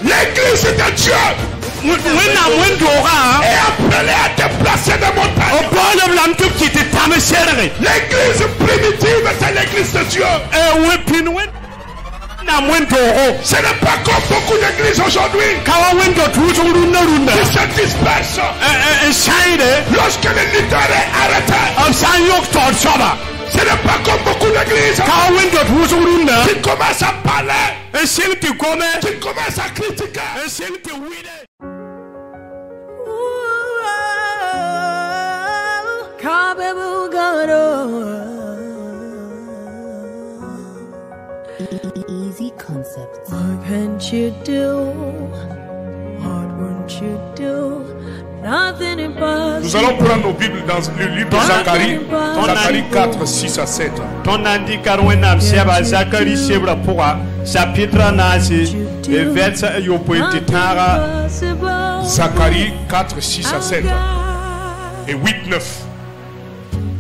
L'église de Dieu est appelée à déplacer des montagnes. L'église primitive, c'est l'église de Dieu. Ce n'est pas comme beaucoup d'églises aujourd'hui qui se dispersent lorsque le leader est arrêté. Ce n'est pas comme beaucoup d'églises qui commencent à parler, qui commencent à critiquer. Easy concepts. What can't you do? What won't you do? Nothing impossible. Nous allons prendre nos Bibles dans le livre de Zacharie, Zacharie 4, 6 à 7. Zacharie 4, 6 à 7 et 8, 9.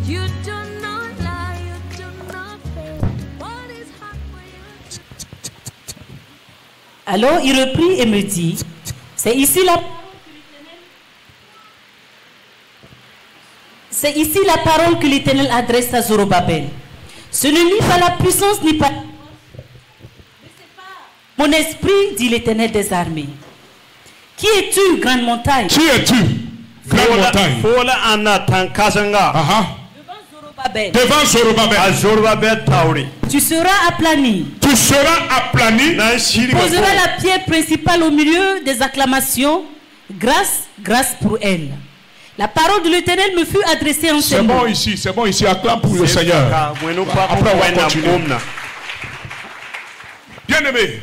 You do not lie, you do not fail. What is hard for you? Alors il reprit et me dit, c'est ici la parole que l'Éternel adresse à Zorobabel. Ce n'est ni par la puissance ni par mon esprit, dit l'Éternel des armées. Qui es-tu, grande montagne? Qui es-tu, grande montagne? Devant Zorobabel. Tu seras aplani. Tu seras aplani. Tu poseras la pierre principale au milieu des acclamations. Grâce, grâce pour elle. La parole de l'Éternel me fut adressée en ces mots. C'est bon ici, acclame pour le Seigneur. Après on va continuer. Bien-aimé,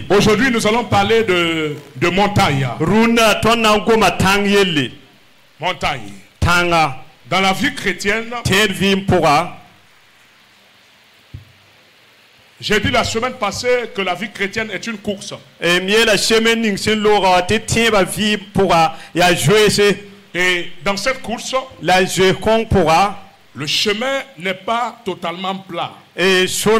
aujourd'hui nous allons parler de montagne. Montagne. Dans la vie chrétienne, j'ai dit la semaine passée que la vie chrétienne est une course. Et dans cette course, le chemin n'est pas totalement plat. Sur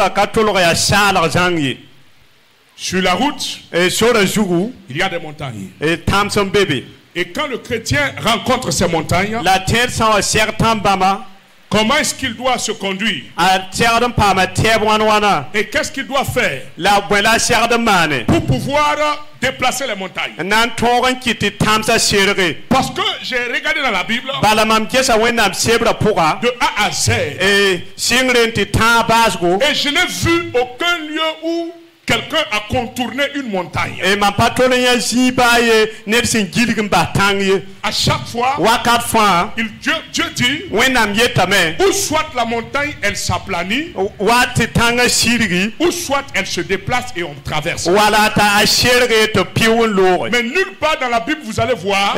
la route, il y a des montagnes. Et quand le chrétien rencontre ces montagnes, comment est-ce qu'il doit se conduire? Et qu'est-ce qu'il doit faire pour pouvoir déplacer les montagnes? Parce que j'ai regardé dans la Bible, de A à Z, et je n'ai vu aucun lieu où quelqu'un a contourné une montagne. À chaque fois, Dieu dit, ou soit la montagne elle s'aplanit, ou soit elle se déplace et on traverse. Mais nulle part dans la Bible vous allez voir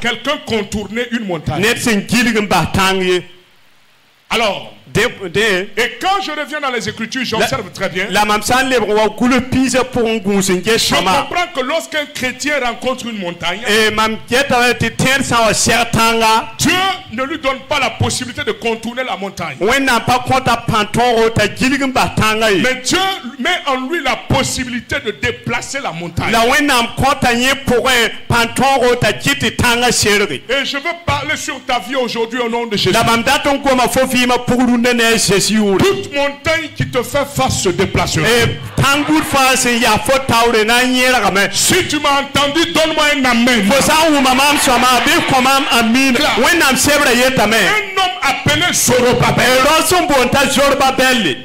quelqu'un contourner une montagne. Alors, et quand je reviens dans les Écritures, j'observe très bien. Je comprends que lorsqu'un chrétien rencontre une montagne, Dieu ne lui donne pas la possibilité de contourner la montagne. Mais Dieu met en lui la possibilité de déplacer la montagne. Et je veux parler sur ta vie aujourd'hui au nom de Jésus. Toute montagne qui te fait face se déplacera. Si tu m'as entendu, donne-moi un amen. Un homme appelé Zorobabel,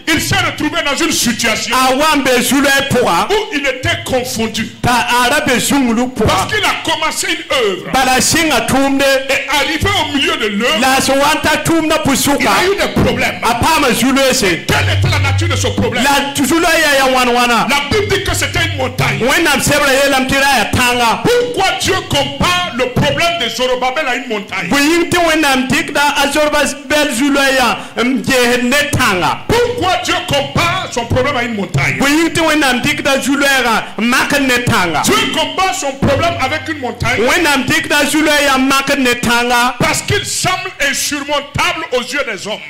il s'est retrouvé dans une situation où il était confondu. Parce qu'il a commencé une œuvre. Et arrivé au milieu de l'œuvre, il a eu des problèmes. Quelle était la nature de ce problème? La Bible dit que c'était une montagne. Pourquoi Dieu compare le problème de Zorobabel à une montagne? Pourquoi Dieu compare son problème à une montagne? Dieu compare son problème avec une montagne parce qu'il semble insurmontable aux yeux des hommes.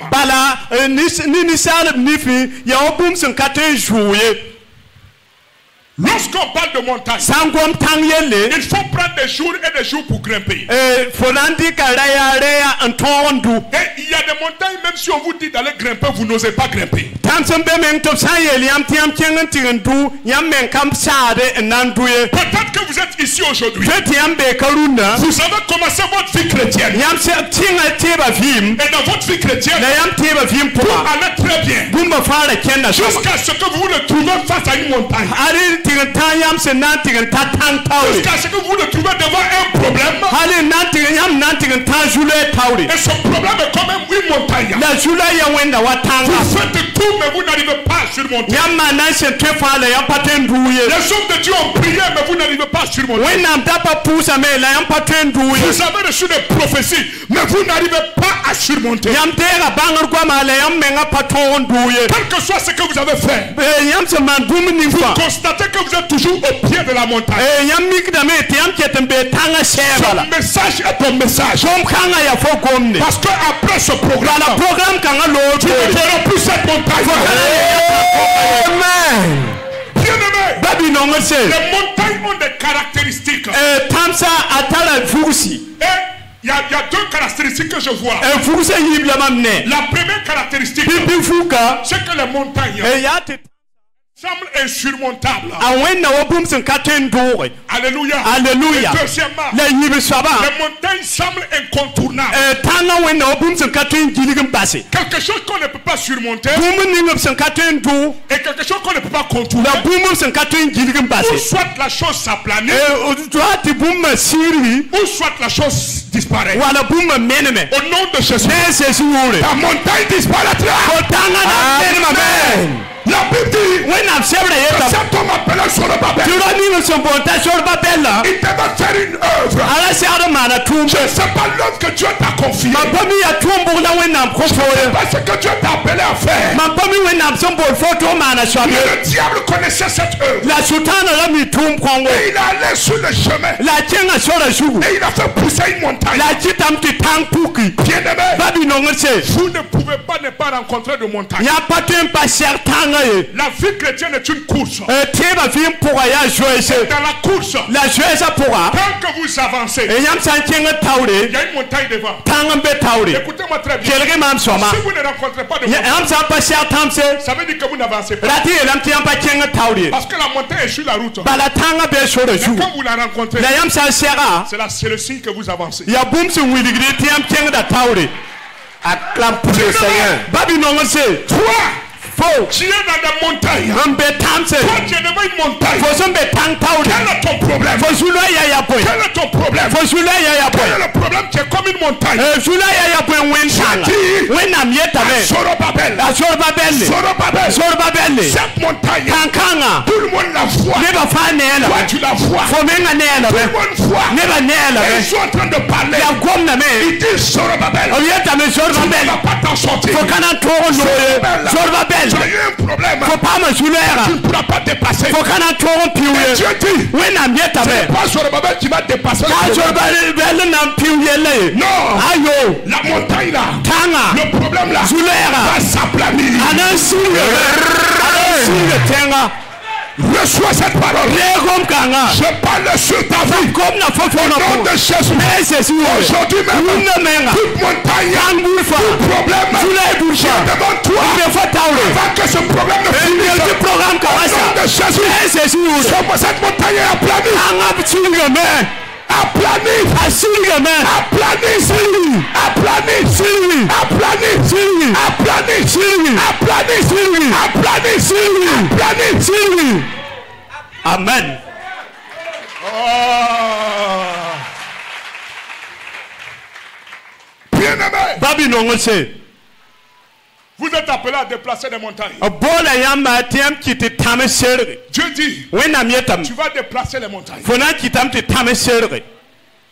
Lorsqu'on parle de montagne, il faut prendre des jours et des jours pour grimper. Et il y a des montagnes, même si on vous dit d'aller grimper, vous n'osez pas grimper. Peut-être que vous êtes ici aujourd'hui. Vous avez commencé votre vie chrétienne. Et dans votre vie chrétienne, tout allait très bien. Jusqu'à ce que vous le trouvez face à une montagne. Jusqu'à ce que vous le trouvez devant un problème. Et ce problème est quand même une montagne. Vous faites tout, mais vous n'arrivez pas à surmonter. Les hommes de Dieu ont prié, mais vous n'arrivez pas à surmonter. Vous avez reçu des prophéties, mais vous n'arrivez pas à surmonter. Quel que soit ce que vous avez fait, vous constatez que vous êtes toujours au pied de la montagne. Ce message est ton message. Parce qu'après ce programme, tu ne verras plus cette montagne. Bien-aimé, les montagnes ont des caractéristiques. Et il y a deux caractéristiques que je vois. La première caractéristique, c'est que les montagnes semblent insurmontables. Alléluia. Alléluia. Deuxièmement, les montagnes semblent incontournables. Quelque chose qu'on ne peut pas surmonter et quelque chose qu'on ne peut pas contourner. Ou soit la chose s'aplanit, ou soit la chose disparaît. Au nom de Jésus, la montagne disparaîtra. Amen. La Bible dit que cet homme appelé Zorobabel, il devait faire une œuvre. Je ne sais pas l'œuvre que Dieu t'a confiée. Je ne sais pas ce que Dieu t'a appelé à faire. Mais le diable connaissait cette œuvre. Et il est allé sur le chemin. Et il a fait pousser une montagne. Bien-aimé, vous ne pouvez pas ne pas rencontrer de montagne. La vie chrétienne est une course. Et dans la course, tant que vous avancez, il y a une montagne devant. Écoutez-moi très bien. Si vous ne rencontrez pas de montagne, ça veut dire que vous n'avancez pas. Parce que la montagne est sur la route. Et quand vous la rencontrez, c'est le signe que vous avancez. Tu es dans la montagne. Toi, tu es devant une montagne. Quel est ton problème? Quel est ton problème? Quel est le problème? Tu es comme une montagne. Zorobabel, cette montagne, tout le monde la voit. Toi, tu la vois. Tout le monde voit. Ils sont en train de parler. Ils disent Zorobabel, tu ne vas pas t'en sortir. Zorobabel, tu as eu un problème. Tu ne pourras pas dépasser. Et Dieu dit, ce n'est pas Zorobabel qui va dépasser. Non, la montagne là, le problème là, va s'aplanir. Reçois cette parole. Je parle sur ta vie. Au nom de Jésus. Aujourd'hui même, toute montagne, tout problème qui est devant toi, avant que ce problème ne finisse, au nom de Jésus, cette montagne est aplanie. Amen. Bien-aimé, vous êtes appelé à déplacer des montagnes. Dieu dit, tu vas déplacer les montagnes.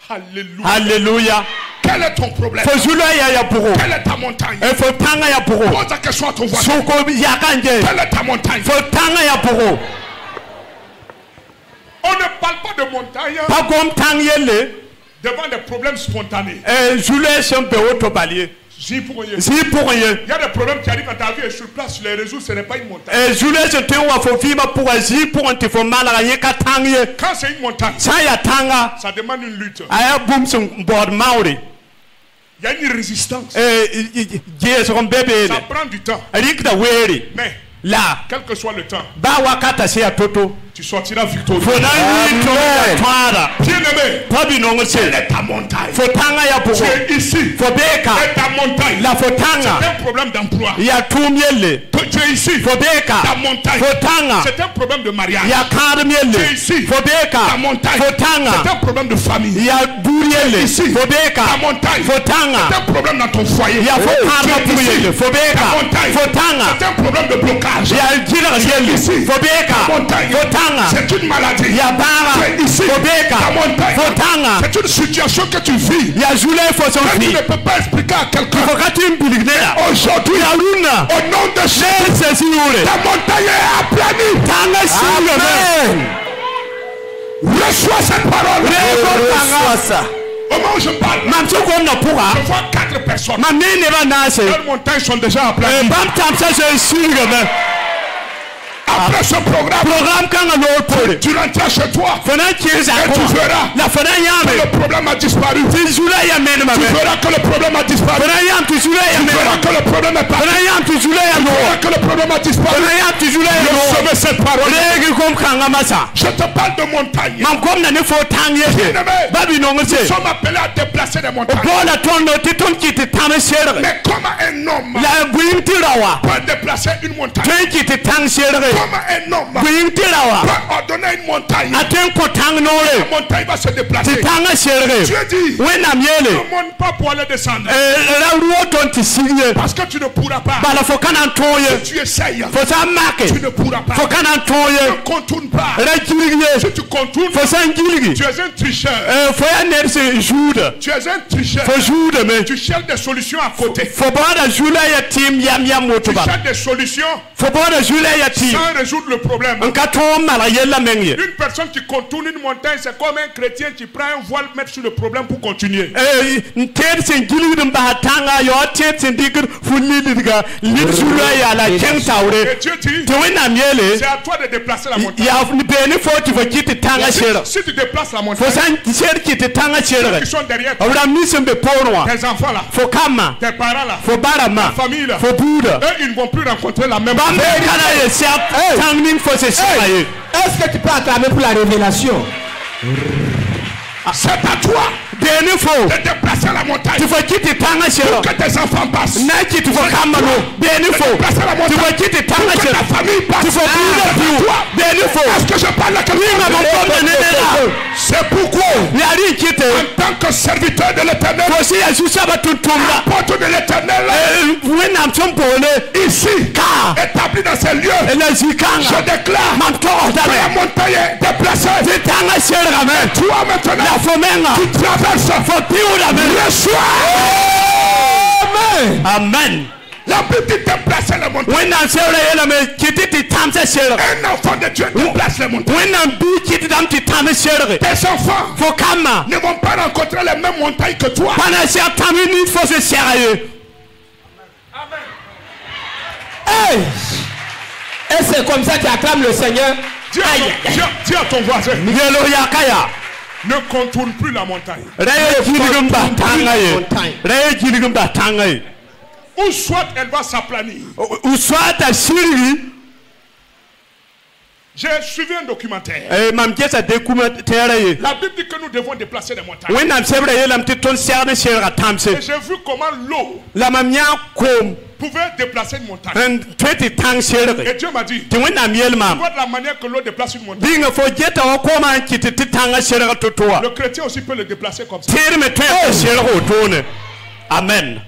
Alléluia. Alléluia. Quel est ton problème? Quelle est ta montagne? Pose la question à ton voisin. Quelle est ta montagne? On ne parle pas de montagne devant des problèmes spontanés. Il y a des problèmes qui arrivent dans ta vie et sur place, tu les résous, ce n'est pas une montagne. Quand c'est une montagne, ça demande une lutte. Il y a une résistance. Ça prend du temps. Mais là, quel que soit le temps, tu sortiras victorieux. Bien-aimé, quelle est ta montagne? Tu es ici. Quelle est ta montagne? C'est un problème d'emploi. Tu es ici. Ta montagne. C'est un problème de mariage. Tu es ici. Ta montagne. C'est un problème de famille. Tu es ici. Ta montagne. C'est un problème dans ton foyer. Tu es ici. Ta montagne. C'est un problème de blocage. Tu es ici. Ta montagne. C'est une maladie. Tu es ici. Ta montagne. C'est une situation que tu vis. Tu ne peux pas expliquer à quelqu'un. Aujourd'hui, au nom de Jésus, ta montagne est aplanie. Amen. Reçois cette parole. Au moment où je parle, je vois 4 personnes. Leurs montagnes sont déjà aplanies. Après ce programme, tu rentreras chez toi et tu verras que le problème a disparu. Tu verras que le problème a disparu. Tu verras que le problème est parti. Tu verras que le problème a disparu. Recevez cette parole. Je te parle de montagne. Nous sommes appelés à déplacer des montagnes. Mais comment un homme peut déplacer une montagne? Comment un homme peut ordonner une montagne? La montagne va se déplacer. Dieu dit, ne monte pas pour aller descendre. Parce que tu ne pourras pas. Si tu essayes, tu ne pourras pas. Ne contourne pas. Si tu contournes, tu es un tricheur. Tu es un tricheur. Tu cherches des solutions à côté. Tu cherches des solutions sans résoudre le problème. Une personne qui contourne une montagne, c'est comme un chrétien qui prend un voile, mettre sur le problème pour continuer. Et Dieu dit, c'est à toi de déplacer la montagne. Si tu déplaces la montagne, ceux qui sont derrière toi, tes enfants là, tes parents là, ta famille là, eux ils ne vont plus rencontrer la même chose. Est-ce que tu peux acclamer pour la révélation? C'est à toi de déplacer la montagne pour que tes enfants passent. De déplacer la montagne pour que ta famille passe. Est-ce que je parle à quelqu'un? C'est pourquoi en tant que serviteur de l'Éternel, apôtre de l'Éternel, ici, établi dans ces lieux, je déclare que la montagne est déplacée. Et toi maintenant, tu traverses. Reçois. Amen. La Bible dit déplacer les montagnes. Un enfant de Dieu déplace les montagnes. Tes enfants ne vont pas rencontrer les mêmes montagnes que toi. Hey. Et c'est comme ça qu'il acclame le Seigneur. Dis à ton voisin, ne contourne plus la montagne. Ou soit elle va s'aplanir. J'ai suivi un documentaire. La Bible dit que nous devons déplacer les montagnes. Et j'ai vu comment l'eau pouvait déplacer une montagne. Et Dieu m'a dit, tu vois de la manière que l'eau déplace une montagne. Le chrétien aussi peut le déplacer comme ça. Amen.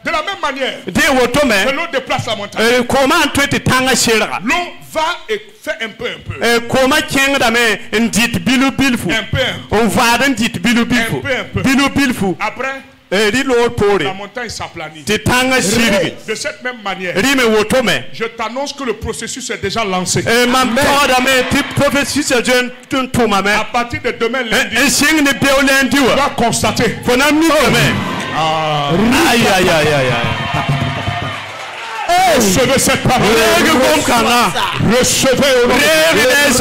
De la même manière que l'eau déplace la montagne, l'eau va et fait un peu. Après, la montagne s'aplanit. De cette même manière, je t'annonce que le processus est déjà lancé. À partir de demain lundi, tu vas constater Aïe, aïe, aïe, aïe, aïe. Recevez cette parole. Recevez au nom de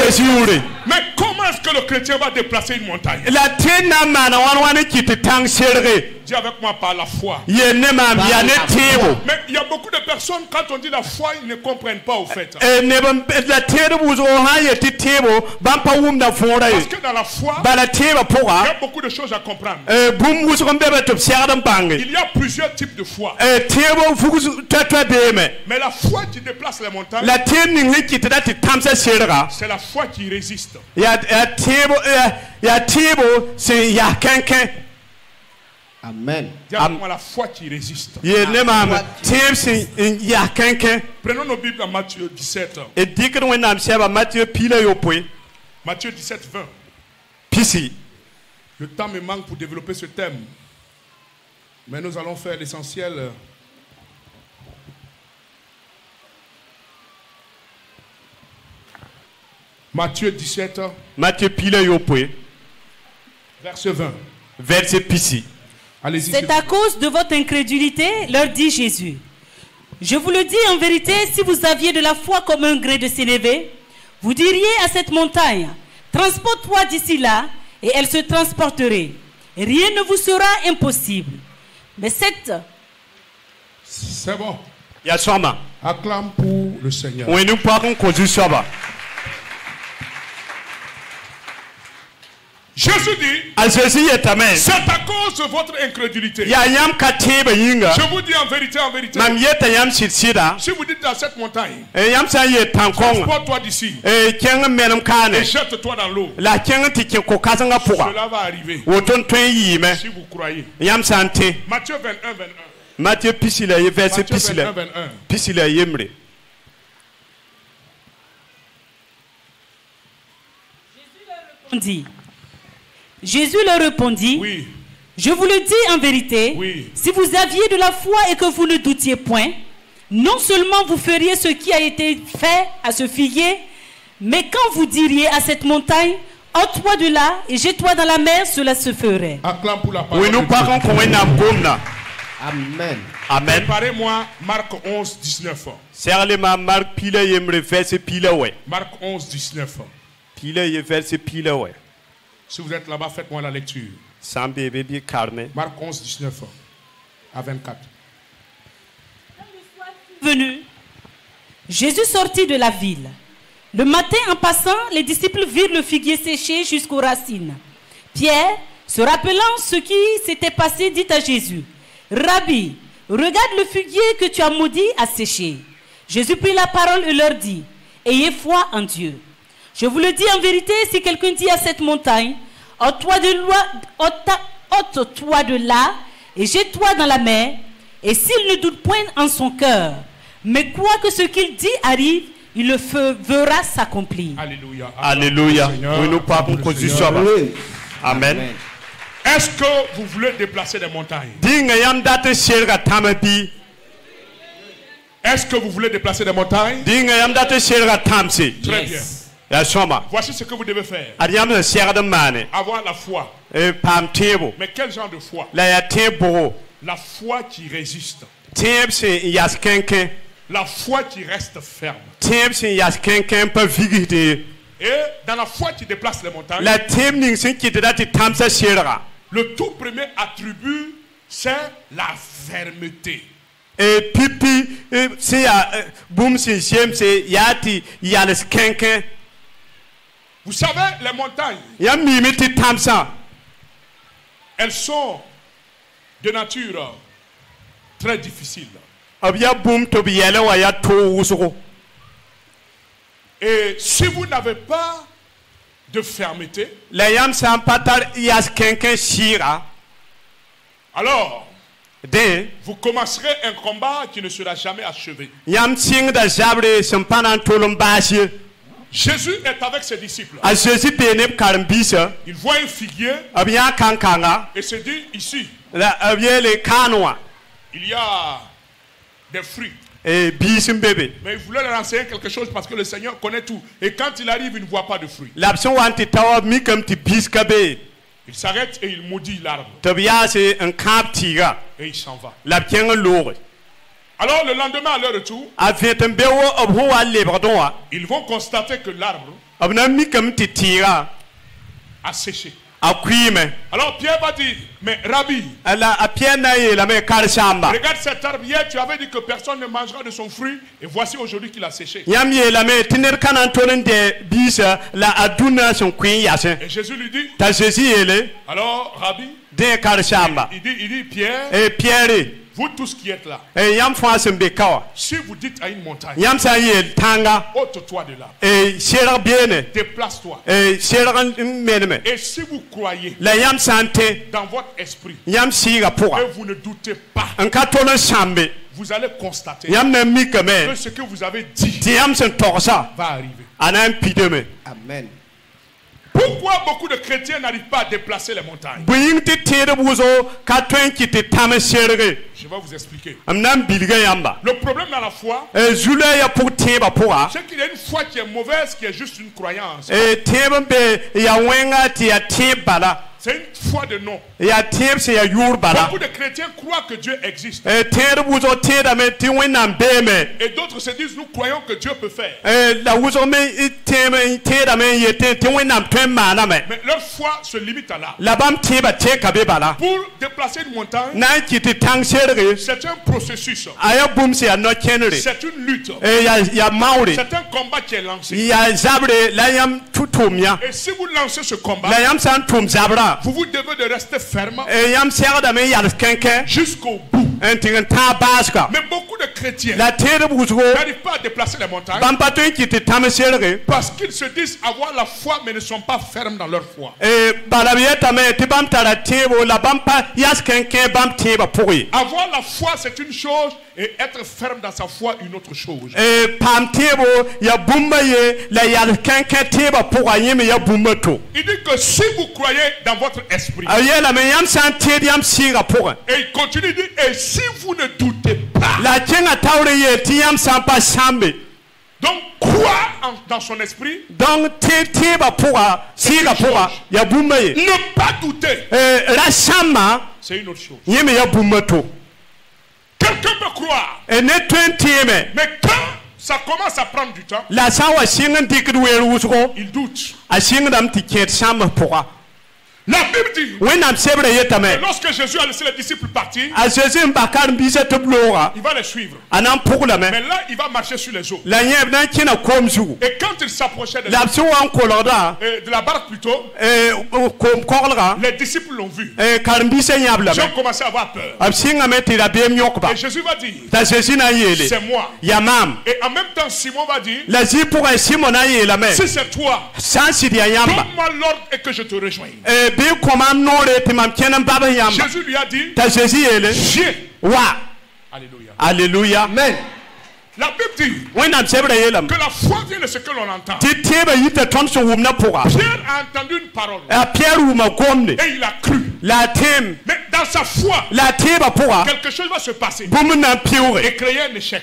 Jésus. Mais comment est-ce que le chrétien va déplacer une montagne? Dis avec moi par la foi. Mais il y a beaucoup de personnes, quand on dit la foi, ils ne comprennent pas au fait. Parce que dans la foi, il y a beaucoup de choses à comprendre. Il y a plusieurs types de foi. Mais la foi qui déplace les montagnes, c'est la foi qui résiste. Amen. Dis-moi la foi qui résiste. Prenons nos Bibles à Matthieu 17. Matthieu 17, 20. Le temps me manque pour développer ce thème. Mais nous allons faire l'essentiel. Matthieu 17. Verset 20. Verset Pissi. C'est à cause de votre incrédulité, leur dit Jésus. Je vous le dis en vérité, si vous aviez de la foi comme un grain de sénévé, vous diriez à cette montagne, transporte-toi d'ici là, et elle se transporterait. Rien ne vous sera impossible. Mais cette... C'est bon. Yasoma. Acclame pour le Seigneur. Oui, nous parlons qu'on dit ça va. Jésus dit, c'est à cause de votre incrédulité. Je vous dis en vérité, si vous dites à cette montagne, transporte-toi d'ici et jette-toi dans l'eau, cela va arriver si vous croyez. Matthieu 21, 21. Matthieu Pisila, verset Pisila. Pisila Yemre. Jésus leur répondit, oui. Je vous le dis en vérité, oui. Si vous aviez de la foi et que vous ne doutiez point, non seulement vous feriez ce qui a été fait à ce figuier, mais quand vous diriez à cette montagne, ôte-toi de là et jette-toi dans la mer, cela se ferait. Amen. Amen. Préparez-moi Marc 11, 19. Marc 11, 19. Si vous êtes là-bas, faites-moi la lecture. Marc 11, 19 à 24. Venu, Jésus sortit de la ville. Le matin, en passant, les disciples virent le figuier séché jusqu'aux racines. Pierre, se rappelant ce qui s'était passé, dit à Jésus, Rabbi, regarde le figuier que tu as maudit a séché. Jésus prit la parole et leur dit, ayez foi en Dieu. Je vous le dis en vérité, si quelqu'un dit à cette montagne, ôte-toi de là et jette-toi dans la mer, et s'il ne doute point en son cœur, mais quoi que ce qu'il dit arrive, il le verra s'accomplir. Alléluia. Alléluia. Oui, nous parlons qu'on dit ça. Amen. Est-ce que vous voulez déplacer des montagnes? Est-ce que vous voulez déplacer des montagnes? Très bien. Voici ce que vous devez faire. Avoir la foi. Mais quel genre de foi? La foi qui résiste. La foi qui reste ferme. Et dans la foi qui déplace les montagnes, le tout premier attribut, c'est la fermeté. Vous savez, les montagnes, elles sont de nature très difficile. Et si vous n'avez pas de fermeté, alors vous commencerez un combat qui ne sera jamais achevé. Jésus est avec ses disciples. Il voit un figuier et se dit ici, il y a des fruits. Mais il voulait leur enseigner quelque chose parce que le Seigneur connaît tout. Et quand il arrive, il ne voit pas de fruits. Il s'arrête et il maudit l'arbre. Et il s'en va. Alors le lendemain à leur retour, ils vont constater que l'arbre a séché. Alors Pierre va dire, mais Rabbi, regarde cet arbre, hier tu avais dit que personne ne mangera de son fruit, et voici aujourd'hui qu'il a séché. Et Jésus lui dit, alors Rabbi, il dit Pierre, vous tous qui êtes là, si vous dites à une montagne, ôte-toi de là, déplace-toi, et si vous croyez dans votre esprit et vous ne doutez pas, vous allez constater que ce que vous avez dit va arriver. Amen. Pourquoi beaucoup de chrétiens n'arrivent pas à déplacer les montagnes? Je vais vous expliquer. Le problème dans la foi, c'est qu'il y a une foi qui est mauvaise, qui est juste une croyance. C'est une foi de non. Beaucoup de chrétiens croient que Dieu existe. Et d'autres se disent, nous croyons que Dieu peut faire. Mais leur foi se limite à là. Pour déplacer une montagne, c'est un processus. C'est une lutte. C'est un combat qui est lancé. Et si vous lancez ce combat, vous devez de rester ferme jusqu'au bout. Mais beaucoup de chrétiens n'arrivent pas à déplacer les montagnes parce qu'ils se disent avoir la foi mais ne sont pas fermes dans leur foi. Avoir la foi c'est une chose et être ferme dans sa foi une autre chose. Il dit que si vous croyez dans votre esprit, et il continue de dire, et si vous ne doutez pas, donc croire dans son esprit, ne pas douter, c'est une autre chose. Quelqu'un peut croire, mais quand ça commence à prendre du temps, il doute. La Bible dit que lorsque Jésus a laissé les disciples partir, il va les suivre. Mais là, il va marcher sur les eaux. Et quand il s'approchait de la barque plutôt, les disciples l'ont vu. Ils ont commencé à avoir peur. Et Jésus va dire, c'est moi. Et en même temps, Simon va dire, si c'est toi, donne-moi l'ordre et que je te rejoigne. Jésus lui a dit, viens. Alléluia. Alléluia. Amen. La Bible dit que la foi vient de ce que l'on entend. Pierre a entendu une parole et il a cru. Mais dans sa foi, quelque chose va se passer et créer un échec.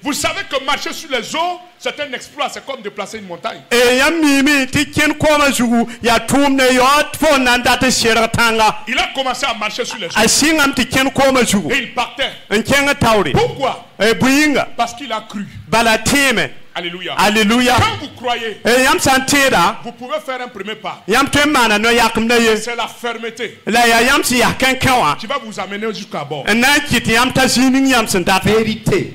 Vous savez que marcher sur les eaux, c'est un exploit, c'est comme déplacer une montagne. Il a commencé à marcher sur les eaux et il partait. Pourquoi? Parce qu'il a cru. Alléluia. Alléluia. Quand vous croyez, vous pouvez faire un premier pas. C'est la fermeté qui va vous amener jusqu'à bord. Vérité.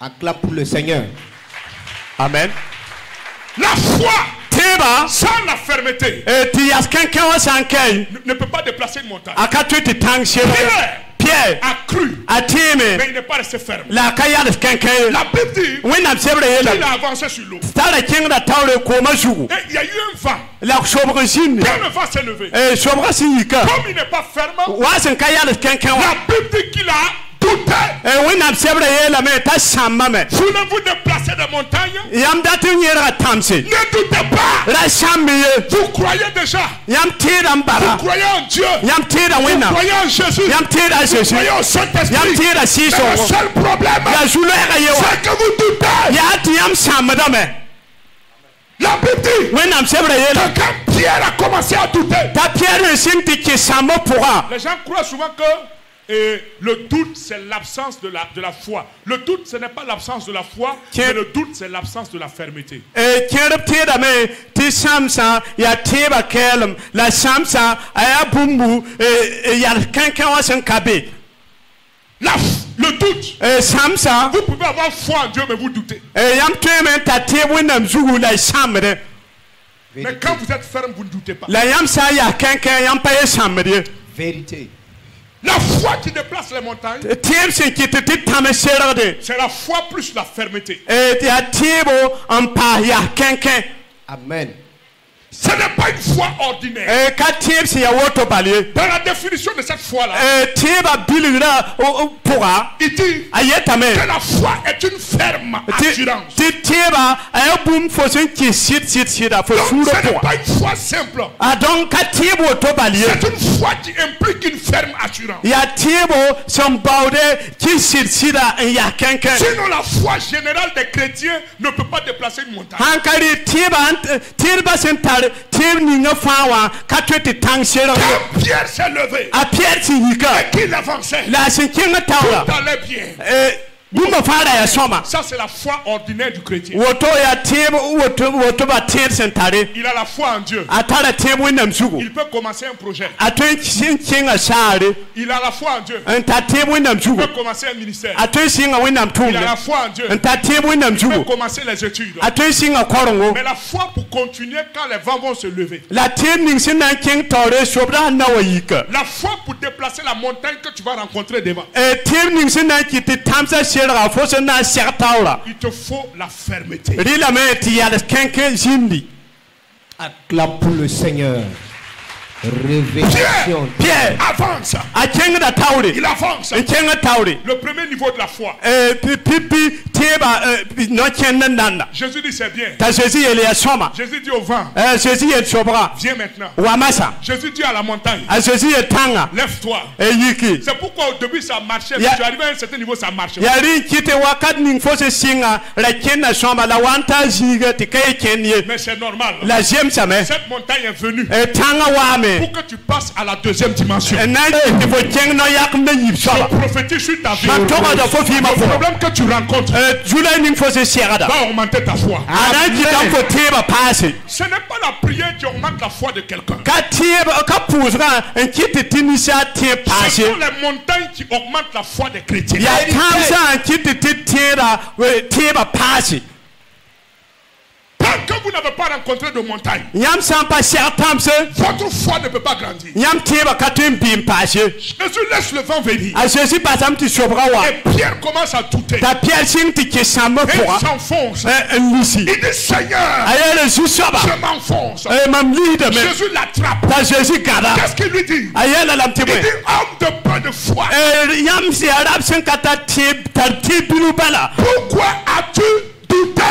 Acclame pour le Seigneur. Amen. La foi sans la fermeté ne peut pas déplacer une montagne. Pierre a cru, mais il n'est pas resté ferme. La Bible dit qu'il a avancé sur l'eau. Et il y a eu un vent. Quand le vent s'est levé, comme il n'est pas ferme, la Bible dit qu'il a douté. Voulez-vous déplacer des montagnes? Ne doutez pas. Vous croyez déjà. Vous croyez en Dieu. Vous croyez en Jésus. Vous croyez au Saint-Esprit. Mais le seul problème, c'est que vous doutez. La Bible dit que quand Pierre a commencé à douter, les gens croient souvent que le doute c'est l'absence de la foi. Le doute ce n'est pas l'absence de la foi, mais le doute c'est l'absence de la fermeté. Le doute. Vous pouvez avoir foi en Dieu, mais vous doutez. Mais quand vous êtes ferme, vous ne doutez pas. Vérité. La foi qui déplace les montagnes, c'est la foi plus la fermeté. Amen. Ce n'est pas une foi ordinaire. Dans la définition de cette foi-là, il dit que la foi est une ferme assurance. Donc ce n'est pas une foi simple. C'est une foi qui implique une ferme assurance. Sinon la foi générale des chrétiens ne peut pas déplacer une montagne. Quand Pierre s'est levé et qu'il avançait, tout allait bien. Ça c'est la foi ordinaire du chrétien. Il a la foi en Dieu. Il peut commencer un projet. Il a la foi en Dieu. Il peut commencer un ministère. Il a la foi en Dieu. Il peut commencer les études. Mais la foi pour continuer quand les vents vont se lever. La foi pour déplacer la montagne que tu vas rencontrer devant. Il te faut la fermeté. Acclame pour le Seigneur. Révélation. Pierre avance. Il avance. Le premier niveau de la foi. Jésus dit c'est bien. Jésus dit au vent. Viens maintenant. Jésus dit à la montagne. Lève-toi. C'est pourquoi au début ça marchait. Mais tu arrives à un certain niveau ça marche. Mais c'est normal. Cette montagne est venue pour que tu passes à la deuxième dimension. Je prophétise sur ta vie. Le problème que tu rencontres va augmenter ta foi. Ce n'est pas la prière qui augmente la foi de quelqu'un. Ce sont les montagnes qui augmentent la foi des chrétiens. Tant que vous n'avez pas rencontré de montagne, votre foi ne peut pas grandir. Jésus laisse le vent venir. Et Pierre commence à douter. Et il s'enfonce. Il dit Seigneur, je m'enfonce. Jésus l'attrape. Qu'est-ce qu'il lui dit? Il dit homme de peu de foi. Pourquoi as-tu douté?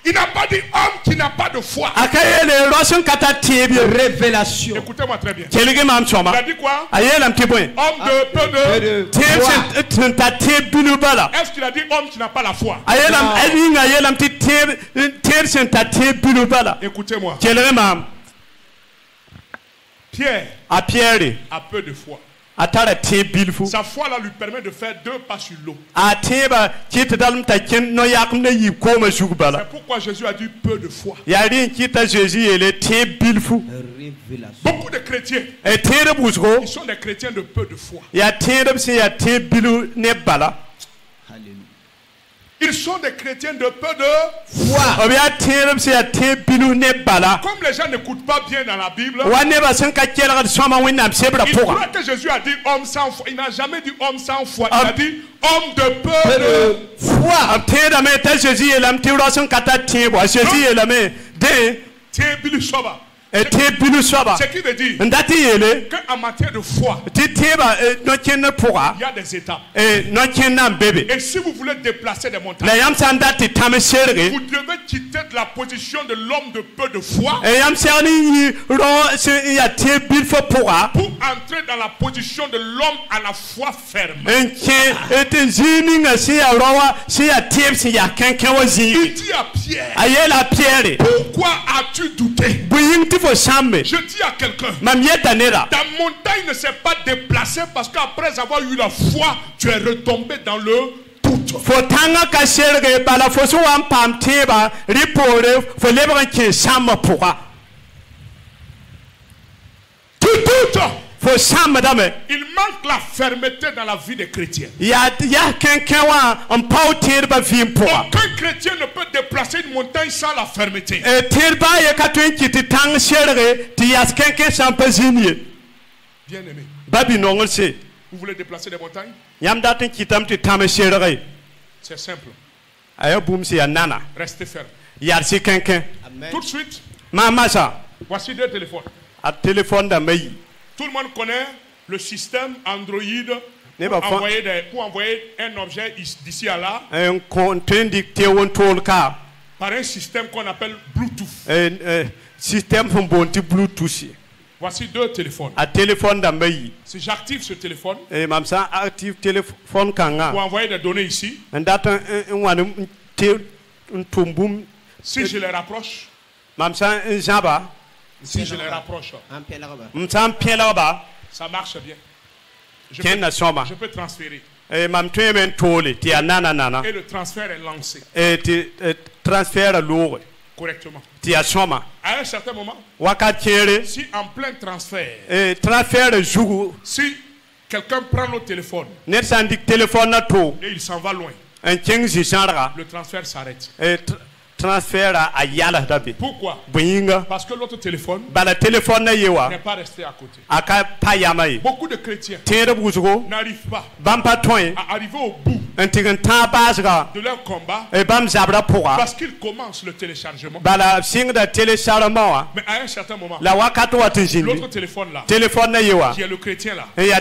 Il n'a pas dit homme qui n'a pas de foi. Révélation. Écoutez-moi très bien. Il a dit quoi? Homme de peu de foi. Est-ce qu'il a dit homme qui n'a pas la foi? Écoutez-moi. Pierre a peu de foi. Sa foi là lui permet de faire 2 pas sur l'eau. C'est pourquoi Jésus a dit peu de foi. Beaucoup de chrétiens, ils sont des chrétiens de peu de foi. Ils sont des chrétiens de peu de foi. Comme les gens n'écoutent pas bien dans la Bible, ils croient que Jésus a dit homme sans foi. Il n'a jamais dit homme sans foi. Il a dit homme de peu de foi. Ce qui veut dire qu'en matière de foi, il y a des étapes. Et si vous voulez déplacer des montagnes, vous devez quitter de la position de l'homme de peu de foi pour entrer dans la position de l'homme à la foi ferme. Il dit à Pierre, pourquoi as-tu douté? Je dis à quelqu'un, ta montagne ne s'est pas déplacée parce qu'après avoir eu la foi, tu es retombé dans le doute. Tu doutes. Il manque la fermeté dans la vie des chrétiens. Aucun chrétien ne peut déplacer une montagne sans la fermeté. Bien aimé. Vous voulez déplacer des montagnes? C'est simple. Restez ferme. Tout de suite. Voici 2 téléphones. Tout le monde connaît le système Android pour envoyer un objet d'ici à là par un système qu'on appelle Bluetooth. Voici 2 téléphones. Si j'active ce téléphone pour envoyer des données ici, si je les rapproche, ça marche bien. Je peux transférer. Et le transfert est lancé. Correctement. À un certain moment, si en plein transfert, si quelqu'un prend le téléphone et il s'en va loin, le transfert s'arrête. Pourquoi? Parce que l'autre téléphone n'est pas resté à côté. Beaucoup de chrétiens n'arrivent pas à arriver au bout de leur combat parce qu'ils commencent le téléchargement. Mais à un certain moment, l'autre téléphone là, qui est le chrétien là, il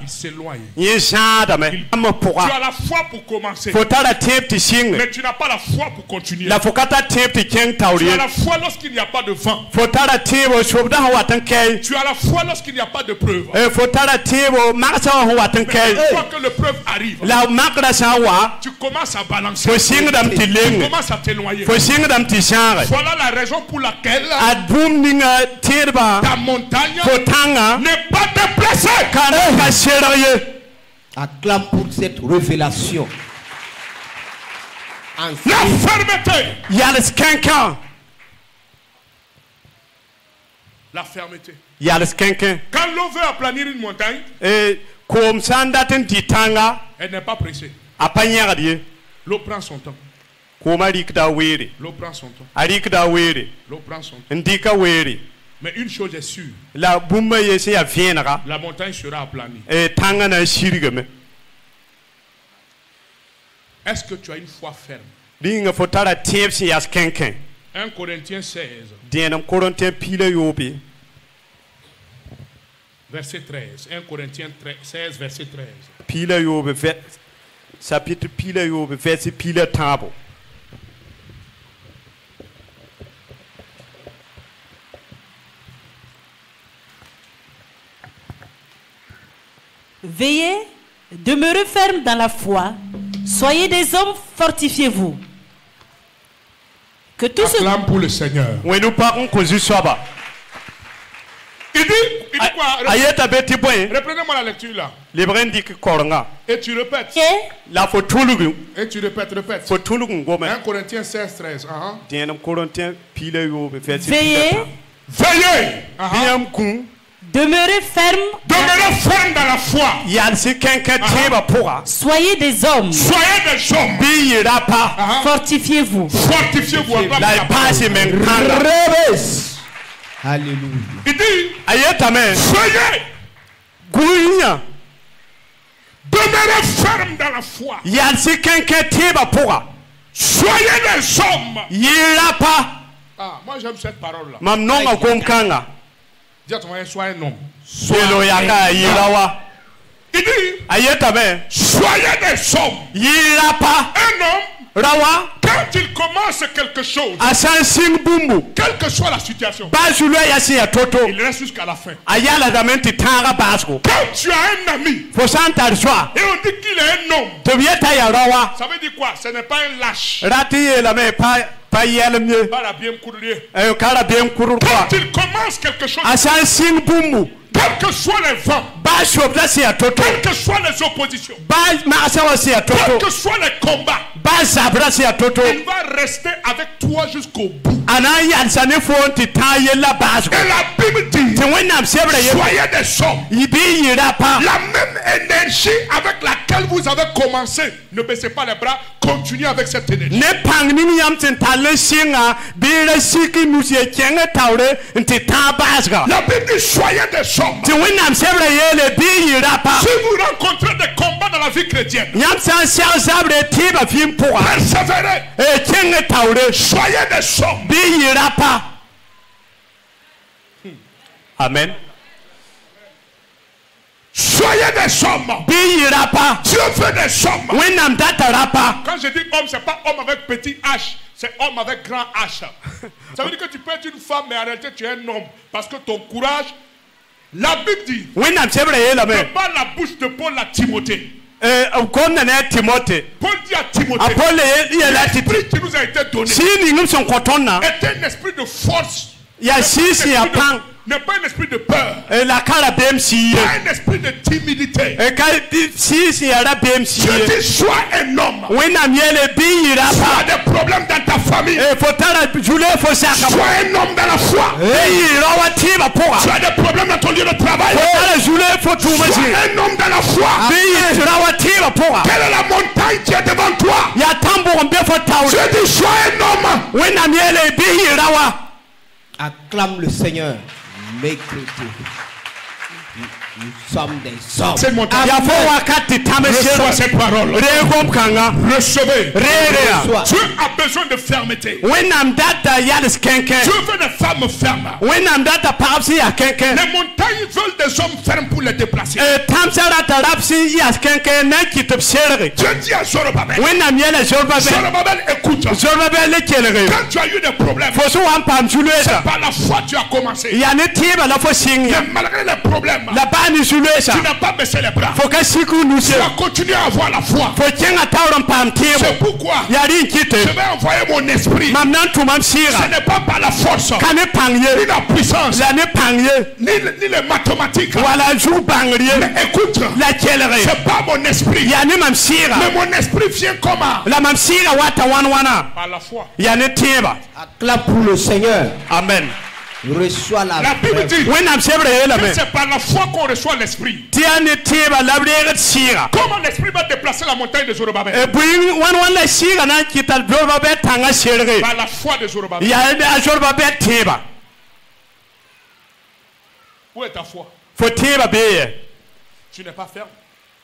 s'éloigne. Tu as la foi pour commencer, mais tu n'as pas la foi pour continuer. Tu as la foi lorsqu'il n'y a pas de vent. Tu as la foi lorsqu'il n'y a pas de preuve. Mais une fois que le preuve arrive, tu commences à balancer. Tu commences à t'éloigner. Voilà la raison pour laquelle ta montagne n'est pas déplacée. Acclame pour cette révélation. La fermeté. La fermeté. Quand l'on veut aplanir une montagne, elle n'est pas pressée. L'eau prend son temps. L'eau prend son temps. L'eau prend son temps. Mais une chose est sûre, la montagne sera aplanie. Est-ce que tu as une foi ferme? 1 Corinthiens 16. Verset 13. 1 Corinthiens 16, verset 13. Chapitre verset table. Veillez, demeurez ferme dans la foi, soyez des hommes, fortifiez-vous. Que tout acclame pour le Seigneur. Oui, nous parlons que je sois bas. Il dit quoi? Reprenez-moi la lecture là. Et tu répètes. Et tu répètes. 1 Corinthiens 16, 13. Veillez. Demeurez ferme dans la foi. Soyez des hommes. Fortifiez-vous. Alléluia. Il dit, soyez. Demeurez ferme dans la foi. Soyez des hommes. Ah, moi j'aime cette parole-là. Mam nonga komkanga. Dis à ton voisin, sois un homme. Selo yaka yirawa. Il dit, Ayeta be. soyez des hommes. Yirapa. Un homme, Rawa. quand il commence quelque chose, Asan sing bumbu. quelle que soit la situation, Bazulu yasi ya toto. il reste jusqu'à la fin. Ayala damenti tanga basko. Quand tu as un ami Fosanta rsoa. et on dit qu'il est un homme, Tobieta ya rawa. ça veut dire quoi? Ce n'est pas un lâche. Rati la me pa yelmye. Pas la bien courrier. Kala bien kurur Quand kwa. il commence quelque chose, Asan sing bumbu. quels que soient les vents, Basho blasi ya toto. quelles que soient les oppositions, Bas masawa si ya quels toto. que soient les combats, Basa brasi ya toto. il va rester avec toi jusqu'au bout. Anayi ansane fonti tayela basko. Et la Bible dit, Tiwenam sebre ye. soyez des hommes. Ibi yirapa. La même énergie avec laquelle vous avez commencé, ne baissez pas les bras, continuez avec cette énergie. Ne pang ni yam tin tale singa bire siki musie chenge taure nti tabaska. La Bible dit, soyez des hommes. Tiwenam sebre ye le bi yirapa. Si vous rencontrez des combats dans la vie chrétienne, Yam san sia sabre tiba fim poa. persévérez. E chenge taure Soyez des hommes. bi yirapa. Amen. Soyez des hommes. Bi yirapa. Dieu veut des hommes. Wenam data rapa. Quand je dis homme, c'est pas homme avec petit H, c'est homme avec grand H. Ça veut dire que tu peux être une femme, mais en réalité tu es un homme. Parce que ton courage, la Bible dit, Wenam sebre ye la me. par la bouche de Paul à Timothée. Comme na Timothée. Paul dit à Timothée, Apole ye la l'esprit qui nous a été donné si ni ngum son kotonna. est un esprit de force. Ya sisi ya pang. N'est pas un esprit de peur. La kala BMC. Pas un esprit de timidité. Sisi ya la BMC. Je dis, sois un homme. Wena miele bi Tu yirapa. as des problèmes dans ta famille. Fotala jule fosaka. Sois un homme dans la foi. Yirawa tiba poa. Tu as des problèmes dans ton lieu de travail. Fotala jule fotumasi. Sois un homme dans la foi. Bi yirawa tiba poa. Quelle est la montagne qui est devant toi? Ya tambo mbe fotaule. Je dis, sois un homme. Wena miele bi yirawa. Acclame le Seigneur. M'écoutez. Nous sommes des hommes. Cette montagne. Ya fo wakati tamesero. Reçois cette parole. Regom kanga. Recevez. Rerea. Dieu a besoin de fermeté. Wenam data yalis kenken. Dieu veut des femmes fermes. Wenam data papsi ya kenken. Les montagnes veulent des hommes fermes pour les déplacer. Tamsara tarapsi yas kenken na kitop serre. Dieu dit à Zorobabel, Wenam yele Zorobabel. Zorobabel, écoute. Zorobabel le kelere. Quand tu as eu des problèmes, Fosu wampam c'est julesa. par la foi que tu as commencé. Ya ne tiba la fo singa. Mais malgré les problèmes, La bani julesa. tu n'as pas baissé les bras. Foka siku nuse. Tu as continué à avoir la foi. Fo chenga tauron pam tibo. C'est pourquoi Ya rin kite. je vais envoyer mon esprit. Mam nan tumam Ce sira. n'est pas par la force, Kane ni pangye. la puissance, La ne pangye. ni les mathématiques. Wala jou bangrie. Mais écoute, La kelere. c'est pas mon esprit. Ya ne mam sira. Mais mon esprit vient comment? La mam sira wata wana. Par la foi. Ya ne tiba. Acclame pour le Seigneur. Amen. Reçois la La Bible dit que Wenam sebre yela me. c'est par la foi qu'on reçoit l'esprit. Tia ne tiba la brega sira. Comment l'esprit va déplacer la montagne de Zorobabel? Buin wan la sira na kital bloba be tanga serre. Par la foi de Zorobabel. Ya ne ajorba be tiba. Où est ta foi? Fo tiba be. Tu n'es pas ferme.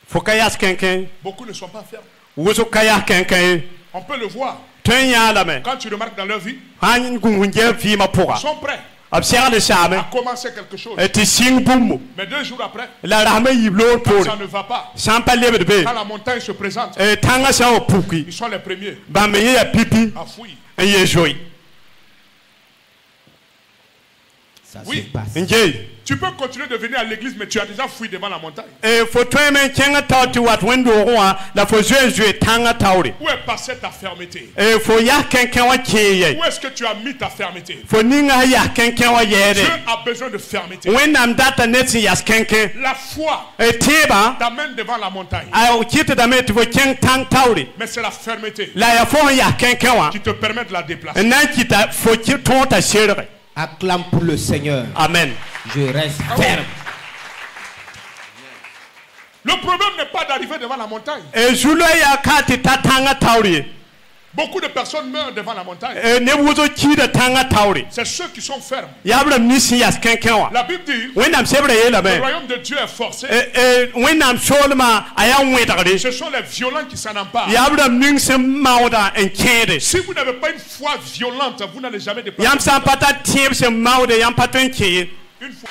Fo kayas kenken. Beaucoup ne sont pas fermes. Wuzu kaya kenken. On peut le voir. Tenya la me. Quand tu remarques dans leur vie, Han gungunje fi ma poa. ils sont prêts Absera de à same. commencer quelque chose. Eti sing bumu. Mais 2 jours après, La rame yiblo pour. ça ne va pas. Sampa lebe de be. Quand la montagne se présente, Tanga sa o puki. ils sont les premiers Ba me ya pipi. à fuir. Ye joy. Ça Oui. se passe. Nje. Tu peux continuer de venir à l'église, mais tu as déjà fui devant la montagne. Fo tweme chenga tauti wat wendo roa la fo zwe tanga tauri. Où est passée ta fermeté? Fo ya kenken wa cheye. Où est-ce que tu as mis ta fermeté? Fo ninga ya kenken wa Dieu yere. a besoin de fermeté. Wenam data neti yas kenken. La foi Tiba. t'amène devant la montagne. Au kite da me fo cheng tang tauri. Mais c'est la fermeté La ya fo ya kenken wa. qui te permet de la déplacer. Na kita fo chi tonta serre. Acclame pour le Seigneur. Amen. Je reste ferme. Le problème n'est pas d'arriver devant la montagne. Julo ya kati tatanga tauri. Beaucoup de personnes meurent devant la montagne. C'est ceux qui sont fermes. La Bible dit, le royaume de Dieu est forcé. Ce sont les violents qui s'en emparent. Si vous n'avez pas une foi violente, vous n'allez jamais dépasser. Une fois.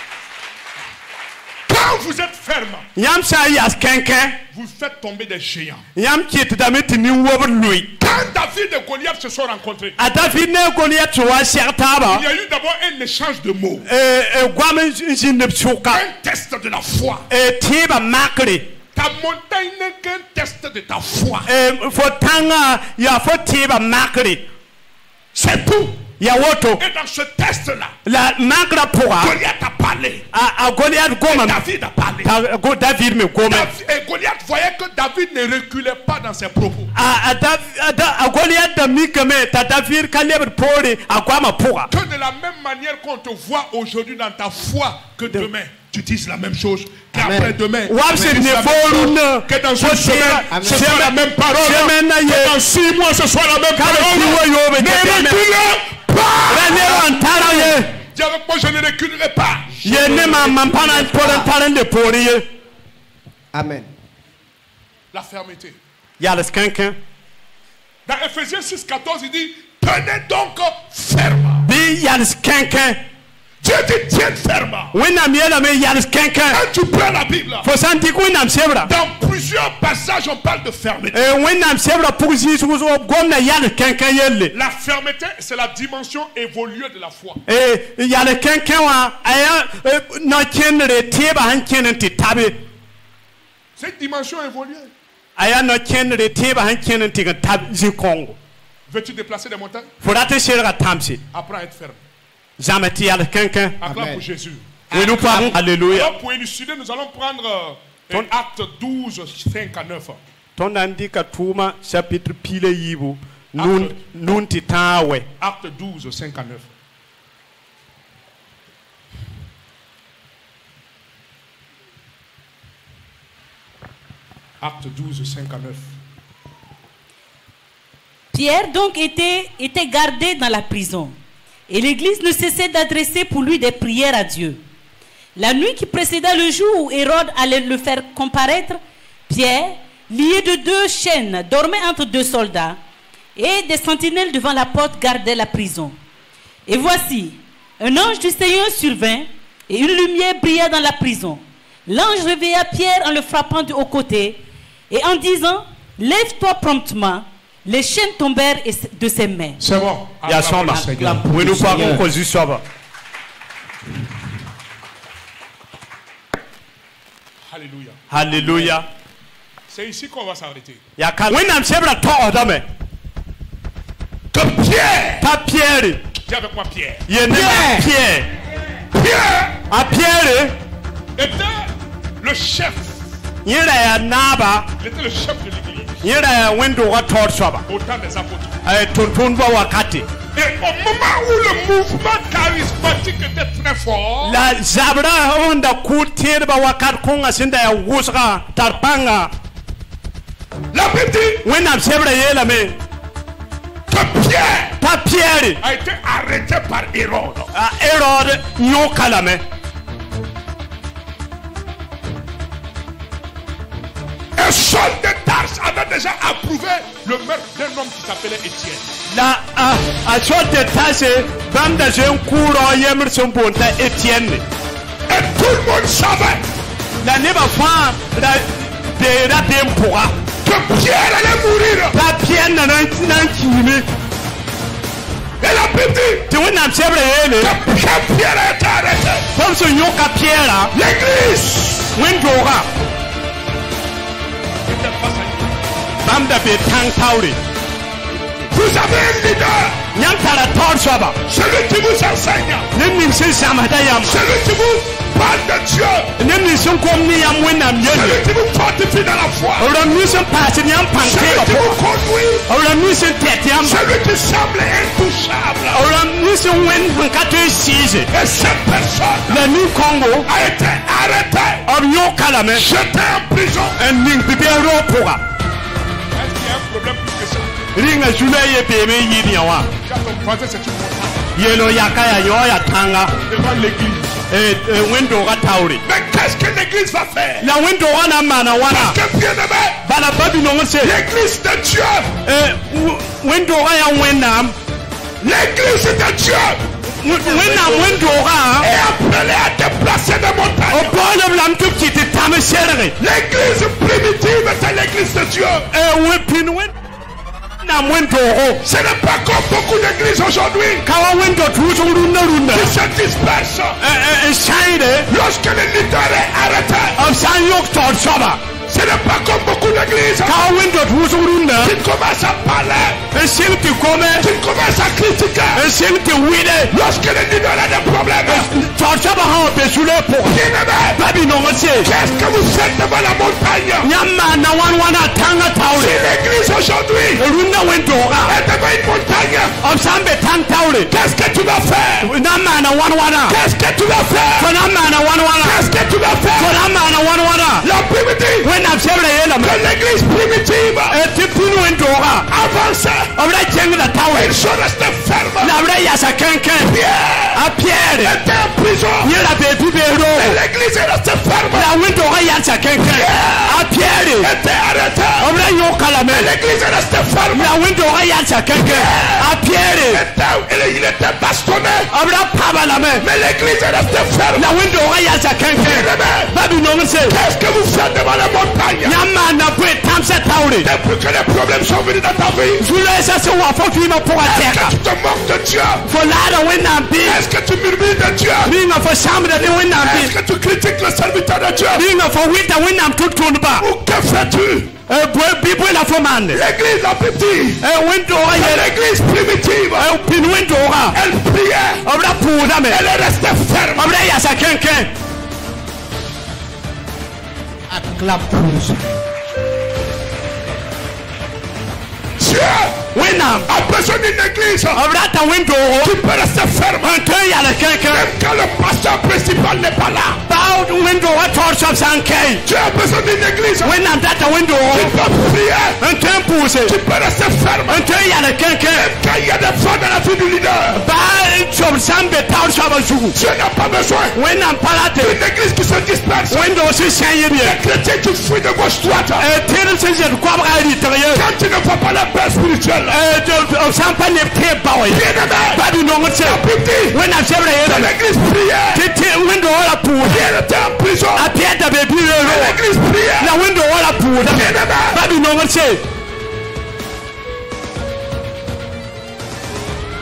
Quand vous êtes ferme, vous faites tomber des géants. Quand David et Goliath se sont rencontrés, il y a eu d'abord un échange de mots. Un test de la foi. Ta montagne n'est qu'un test de ta foi. C'est tout. Et dans ce test-là, Goliath a parlé. David a parlé. Et Goliath voyait que David ne reculait pas dans ses propos. Que de la même manière qu'on te voit aujourd'hui dans ta foi, que demain tu dises la même chose, qu'après demain, que dans une semaine, ce soit la même parole, que dans 6 mois, ce soit la même parole. Ne reculez pas! Dis avec moi, je ne reculerai pas. Amen. La fermeté. Dans Ephésiens 6,14, il dit, tenez donc ferme. Dieu dit tiens ferme. Quand tu prends la Bible, dans plusieurs passages on parle de fermeté. La fermeté, c'est la dimension évoluée de la foi. C'est une dimension évoluée. Veux-tu déplacer des montagnes? Apprends à être ferme. Acclame pour Jésus. Alléluia. Alors pour élucider, nous allons prendre Acte 12, 5 à 9. Acte 12, 5 à 9. Acte 12, 5 à 9. Pierre donc était gardé dans la prison. Et l'église ne cessait d'adresser pour lui des prières à Dieu. La nuit qui précéda le jour où Hérode allait le faire comparaître, Pierre, lié de 2 chaînes, dormait entre 2 soldats, et des sentinelles devant la porte gardaient la prison. Et voici, un ange du Seigneur survint, et une lumière brilla dans la prison. L'ange réveilla Pierre en le frappant du haut côté, et en disant, lève-toi promptement. Les chaînes tombèrent de ses mains. C'est bon. Alléluia. Alléluia. C'est ici qu'on va s'arrêter. Que Pierre. Pas Pierre. Dis avec moi Pierre. Pierre. Pierre était le chef. Il était le chef de l'église. Au temps des apôtres. Et au moment où le mouvement charismatique était très fort, la Bible dit que Pierre a été arrêté par Hérode. Et Saul de Tarse avait déjà approuvé le meurtre d'un homme qui s'appelait Étienne. Et tout le monde savait que Pierre allait mourir. Et la Bible dit que Pierre a été arrêté. L'église vous avez un leader. Celui qui vous enseigne. Celui qui vous parle de Dieu. Celui qui vous fortifie dans la foi. Celui qui vous conduit. Celui qui semble intouchable. Et cette personne a été arrêtée. Jetée en prison. Est-ce qu'il y a un problème plus que ça? ringa jule ye beme yini yawa Car ton voisin c'est une montagne. yelo yakaya yoya tanga Devant l'église. wendo ga tauri Mais qu'est-ce que l'église va faire? na wendo wana mana wana Parce que bien aimé, bana babi no ngse l'église de Dieu, wendo ga ya wenam l'église de Dieu wenam wendo ga est appelée à déplacer des montagnes. o bolo lam tu ti tame serre L'église primitive, c'est l'église de Dieu. we pin wen na wendo go Ce n'est pas comme beaucoup d'églises aujourd'hui kawa wendo tu so runda qui se dispersent shaide lorsque le leader est arrêté. of san yok to soba Ce n'est pas comme beaucoup d'églises kawa wendo tu so runda qui commencent à parler, silti kome qui commencent à critiquer silti wide lorsque le leader a des problèmes. to soba ha be sule po Bien-aimé, babi no ngse qu'est-ce que vous faites devant la montagne? nyama na wana tanga Si taure l'église aujourd'hui runda wendo ga est devant une montagne, of sambe tang taure qu'est-ce que tu vas faire? nama na wana Qu'est-ce que tu vas faire? nama na wana Qu'est-ce que tu vas faire? nama na wana La primitive, when I'm sebre yela que l'église primitive tipinu wendo ga avançait, obra jenga taure ils sont restés fermes. la bra ya sa kenken Pierre a pierre était en prison, yela be tu be ro et l'église est restée ferme. la wendo ga ya sa kenken a pierre Était arrêté, obra yo kala me et l'église est restée ferme. la wendo ga ya sa kenken a pierre Il était bastonné, obra paba la me mais l'église est restée ferme. la wendo ga ya sa kenken babi no ngse Qu'est-ce que vous faites devant la montagne? nyama na pe tamse taure Depuis que les problèmes sont venus dans ta vie, zule sa se wa fo fi ma po est-ce ateka que tu te moques de Dieu? for la wenda bi Est-ce que tu murmures de Dieu? ringa fo samre de wenda Est-ce bi que tu critiques le serviteur de Dieu? ringa fo wita wenda tutun ba Ou que fais-tu? bibo la fo mande L'église la petite, wendo ga ye l'église primitive, pin wendo ga elle priait, obra puda me elle est restée ferme. obra ya sa kenken Acclame pour le Seigneur. Dieu wenda a besoin d'une église obra ta wendo qui peut rester ferme. ante ya la kenken Même quand le pasteur principal n'est pas là. ba wendo wa tor shop sankei Tu as besoin d'une église wenda data wendo qui peut prier, ante puse qui peut rester ferme. ante ya la kenken Quand il y a des fois dans la vie du leader, ba chop sambe tor shop zugu Dieu n'a pas besoin wenda palate d'une église qui se disperse. wendo si sanye bien Les chrétiens qui fuient de gauche droite. tere se je kwa ba ri tere Quand tu ne vois pas la paix spirituelle, sampa ne te bawe bien aimé, babi no ngse petit, wenda sebre de yela l'église priait. tete wendo wala pu Pierre était en prison. a pieta be bi Et l'église priait. la wendo wala pu Bien aimé, babi no ngse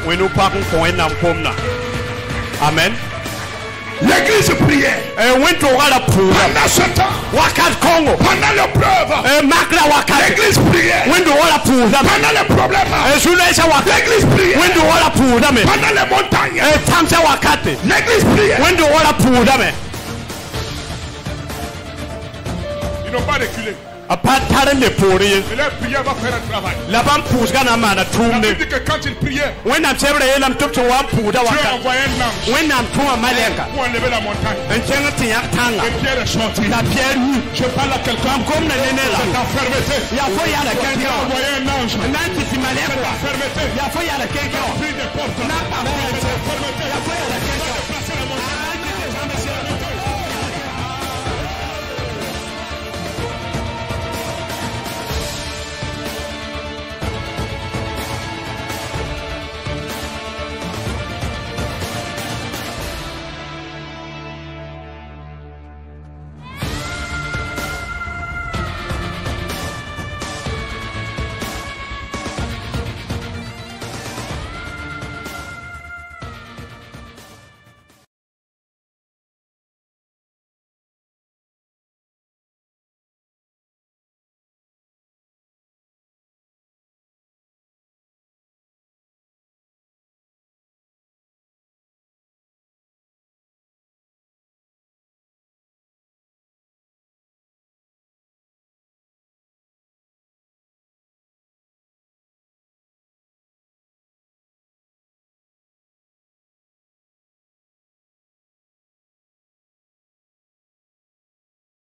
wenu pakun ko enam komna amen l'église priait. wendo wala pu Pendant ce temps, wakat kongo pendant l'épreuve, makla wakat l'église priait. wendo wala pu Pendant les problèmes, sule sa wakat l'église priait. wendo wala pu me Pendant les montagnes, tamsa wakate l'église priait. wendo wala pu me Ils n'ont pas reculé. apatare le pori Et leur prière va faire un travail. laban pusga na mana La tumne Bible dit que quand ils priaient, wenda sebre yelam tupto wa puda Dieu wakat envoyait un ange wenda tuma maleka pour enlever la montagne. ncenga tiya tanga Et Pierre est sorti. la pierre yu Je parle à quelqu'un comme na nene la la fermeté. ya fo ya la Dieu kenke a envoyé un ange. nanti si maleka La fermeté. ya fo ya la kenke Pris des portes. na pa Fermeté. ya fo ya la